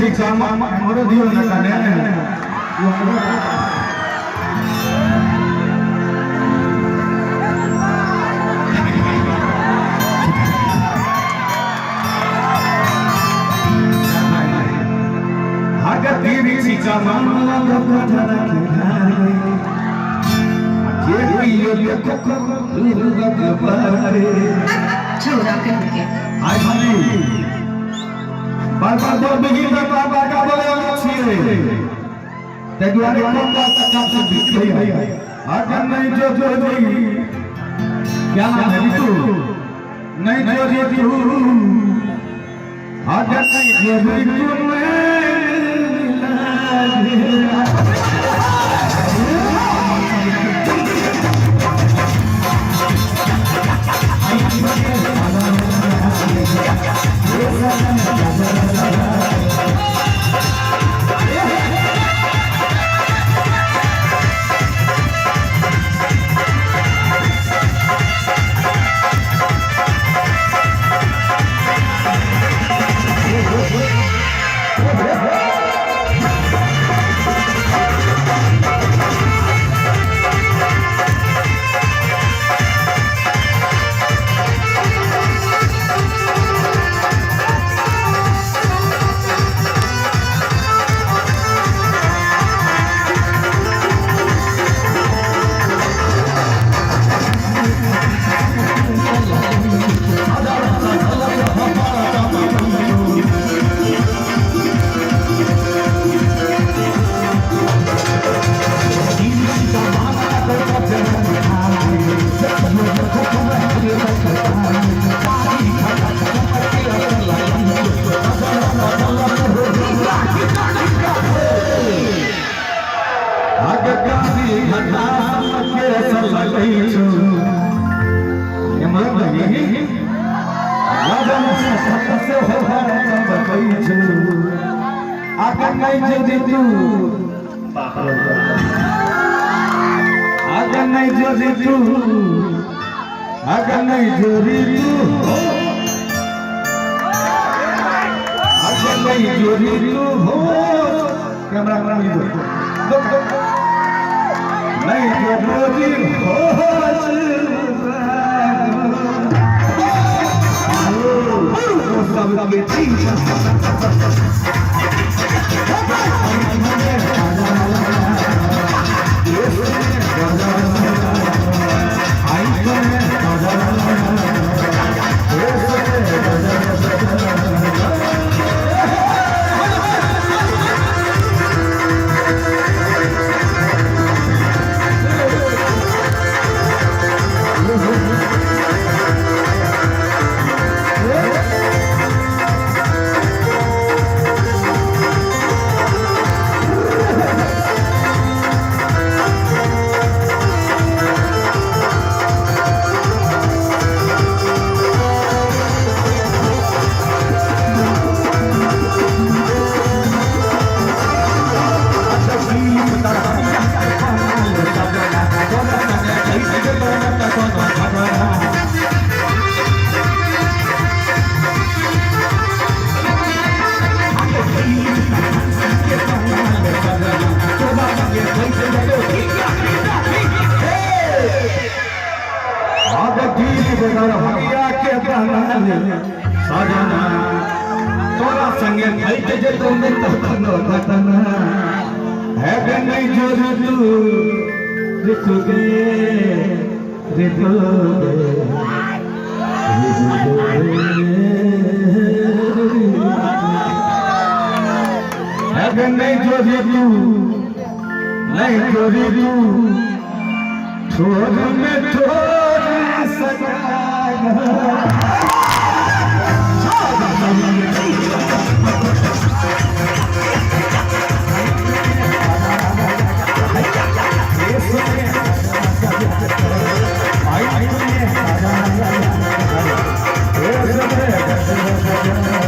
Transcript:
ठीक sama orang dia nak tanya. Agar diri si sama बार-बार begini बार-बार का बोले अच्छी है तेरे कौन का तक से बिखरी है अगर नहीं जो नहीं क्या नाम है तू नहीं जो तू अगर नहीं जो तू akan naik jadi tu, akan naik jadi tu, akan naik jadi tu, akan naik jadi tu, kamera itu, naik jadi tu, sampai cinta. साजना तोरा संगे खैट जे तुमने तखनो घटना है नहीं जो ऋतु के ऋतु है नहीं जो ऋतु नहीं जोरी तू ठोर में ठोर सजा I